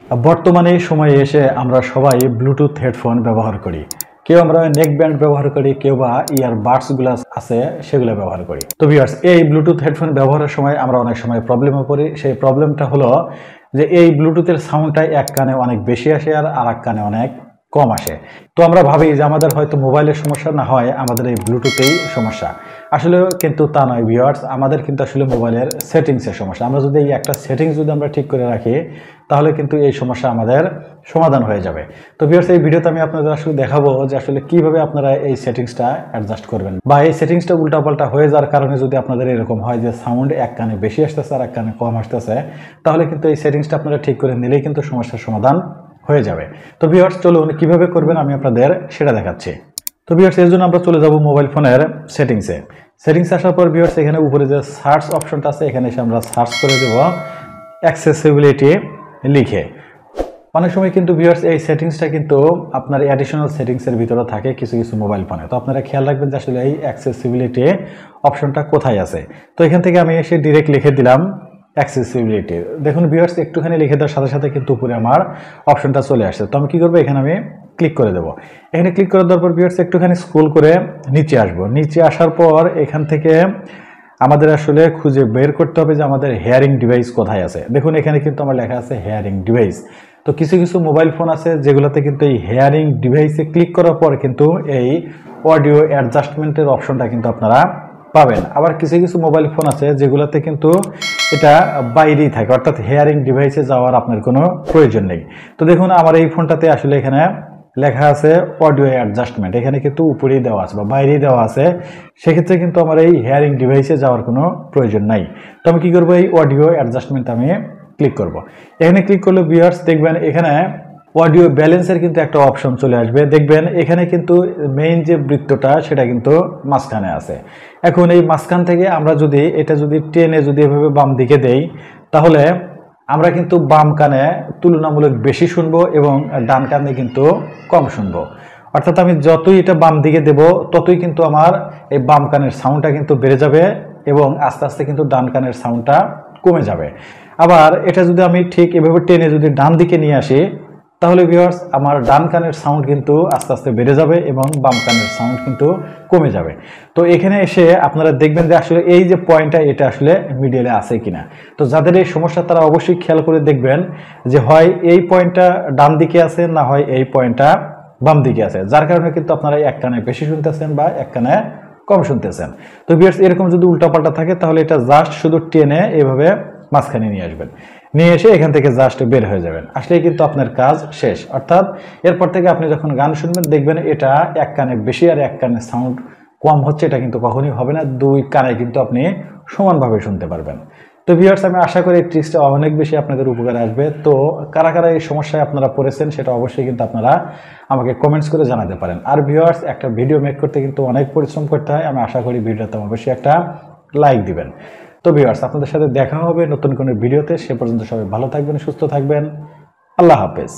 বর্তমানে সময়ে এসে আমরা সবাই ব্লুটুথ হেডফোন ব্যবহার করি। কেউ আমরা নেক ব্যান্ড ব্যবহার করি, কেউ বা ইয়ারবাডস গুলো আছে সেগুলো ব্যবহার করি। তো ভিউয়ার্স, এই ব্লুটুথ হেডফোন ব্যবহারের সময় আমরা অনেক সময় প্রবলেমে পড়ি। সেই প্রবলেমটা হলো যে এই ব্লুটুথের সাউন্ডটা এক কানে অনেক বেশি আসে আর আরেক কানে অনেক কম আসে। তো আমরা ভাবি যে আমাদের হয়তো মোবাইলের সমস্যা, না হয় আমাদের এই ব্লুটুথেই সমস্যা। আসলে কিন্তু তা নয় ভিউয়ার্স, আমাদের কিন্তু আসলে মোবাইলের সেটিংসের সমস্যা। আমরা যদি এই একটা সেটিংস যদি আমরা ঠিক করে রাখি, তাহলে কিন্তু এই সমস্যা আমাদের সমাধান হয়ে যাবে। তো ভিউয়ার্স, এই ভিডিওতে আমি আপনাদের আসলে দেখাবো যে আসলে কিভাবে আপনারা এই সেটিংসটা অ্যাডজাস্ট করবেন, বা এই সেটিংসটা উল্টাপাল্টা হয়ে যাওয়ার কারণে যদি আপনাদের এরকম হয় যে সাউন্ড এক কানে বেশি আসতেছে আর এক কানে কম আসতেছে, তাহলে কিন্তু এই সেটিংসটা আপনারা ঠিক করে নিলেই কিন্তু সমস্যার সমাধান হয়ে যাবে। তো ভিউয়ার্স, চলুন কিভাবে করবেন আমি আপনাদের সেটা দেখাচ্ছি। তো ভিউয়ার্স, এর জন্য আমরা চলে যাব মোবাইল ফোনের সেটিংসে আসার পর ভিউয়ার্স, এখানে উপরে যে সার্চ অপশনটা আছে এখানে এসে আমরা সার্চ করে দেব অ্যাক্সেসিবিলিটি লিখে। অনেক সময় কিন্তু ভিউয়ার্স এই সেটিংসটা কিন্তু আপনার অ্যাডিশনাল সেটিংসের ভিতরে থাকে কিছু কিছু মোবাইল ফোনে। তো আপনারা খেয়াল রাখবেন যে আসলে এই অ্যাক্সেসিবিলিটি অপশনটা কোথায় আছে। তো এখান থেকে আমি এসে ডিরেক্ট লিখে দিলাম অ্যাক্সেসিবিলিটি। দেখুন ভিউয়ার্স, একটুখানি লিখে দেওয়ার সাথে সাথে কিন্তু উপরে আমার অপশনটা চলে আসছে। তো আমি কি করবো, এখানে আমি ক্লিক করে দেবো। এখানে ক্লিক করে দেওয়ার পর ভিউয়ার্স একটুখানি স্ক্রল করে নিচে আসবো। নিচে আসার পর এখান থেকে আমাদের আসলে খুঁজে বের করতে হবে যে আমাদের হেয়ারিং ডিভাইস কোথায় আছে। দেখুন এখানে কিন্তু আমার লেখা আছে হেয়ারিং ডিভাইস। তো কিছু কিছু মোবাইল ফোন আছে যেগুলোতে কিন্তু এই হেয়ারিং ডিভাইসে ক্লিক করার পর কিন্তু এই অডিও অ্যাডজাস্টমেন্টের অপশনটা কিন্তু আপনারা পাবেন। আবার কিছু কিছু মোবাইল ফোন আছে যেগুলোতে কিন্তু এটা বাইরেই থাকে, অর্থাৎ হেয়ারিং ডিভাইসে যাওয়ার আপনার কোনো প্রয়োজন নেই। তো দেখুন আমার এই ফোনটাতে আসলে এখানে লেখা আছে অডিও অ্যাডজাস্টমেন্ট, এখানে কিন্তু উপরেই দেওয়া আছে বা বাইরেই দেওয়া আছে। সেক্ষেত্রে কিন্তু আমার এই হেয়ারিং ডিভাইসে যাওয়ার কোনো প্রয়োজন নাই। তো আমি কি করবো, এই অডিও অ্যাডজাস্টমেন্ট আমি ক্লিক করব। এখানে ক্লিক করলে ভিউয়ার্স দেখবেন এখানে অডিও ব্যালেন্সের কিন্তু একটা অপশন চলে আসবে। দেখবেন এখানে কিন্তু মেইন যে বৃত্তটা সেটা কিন্তু মাঝখানে আছে। এখন এই মাঝখান থেকে আমরা যদি এটা যদি টেনে যদি এভাবে বাম দিকে দেই, তাহলে আমরা কিন্তু বাম কানে তুলনামূলক বেশি শুনবো এবং ডান কানে কিন্তু কম শুনবো। অর্থাৎ আমি যতই এটা বাম দিকে দেব ততই কিন্তু আমার এই বাম কানের সাউন্ডটা কিন্তু বেড়ে যাবে এবং আস্তে আস্তে কিন্তু ডান কানের সাউন্ডটা কমে যাবে। আবার এটা যদি আমি ঠিক এভাবে টেনে যদি ডান দিকে নিয়ে আসি, তাহলে ভিউয়ার্স আমার ডান কানের সাউন্ড কিন্তু আস্তে আস্তে বেড়ে যাবে এবং বাম কানের সাউন্ড কিন্তু কমে যাবে। তো এখানে এসে আপনারা দেখবেন যে আসলে এই যে পয়েন্টটা এটা আসলে মিডিলে আছে কিনা। তো যাদের এই সমস্যা তারা অবশ্যই খেয়াল করে দেখবেন যে হয় এই পয়েন্টটা ডান দিকে আছে, না হয় এই পয়েন্টটা বাম দিকে আছে, যার কারণে কিন্তু আপনারা এক কানে বেশি শুনতেছেন বা এক কানে কম শুনতেছেন। তো ভিউয়ার্স, এরকম যদি উল্টাপাল্টা থাকে তাহলে এটা জাস্ট শুধু টেনে এভাবে মাঝখানে নিয়ে আসবেন, নিয়ে এসে এখান থেকে জাস্ট বের হয়ে যাবেন। আসলেই কিন্তু আপনার কাজ শেষ। অর্থাৎ এরপর থেকে আপনি যখন গান শুনবেন দেখবেন এটা এক কানে বেশি আর এক কানে সাউন্ড কম হচ্ছে, এটা কিন্তু কখনোই হবে না। দুই কানে কিন্তু আপনি সমানভাবে শুনতে পারবেন। তো ভিউয়ার্স, আমি আশা করি এই ট্রিক্সটা অনেক বেশি আপনাদের উপকারে আসবে। তো কারা কারা এই সমস্যায় আপনারা পড়েছেন সেটা অবশ্যই কিন্তু আপনারা আমাকে কমেন্টস করে জানাতে পারেন। আর ভিউয়ার্স, একটা ভিডিও মেক করতে কিন্তু অনেক পরিশ্রম করতে হয়। আমি আশা করি ভিডিওতে অবশ্যই একটা লাইক দিবেন। তো ভিউয়ার্স, আপনাদের সাথে দেখা হবে নতুন কোনো ভিডিওতে। সে পর্যন্ত সবাই ভালো থাকবেন, সুস্থ থাকবেন। আল্লাহ হাফেজ।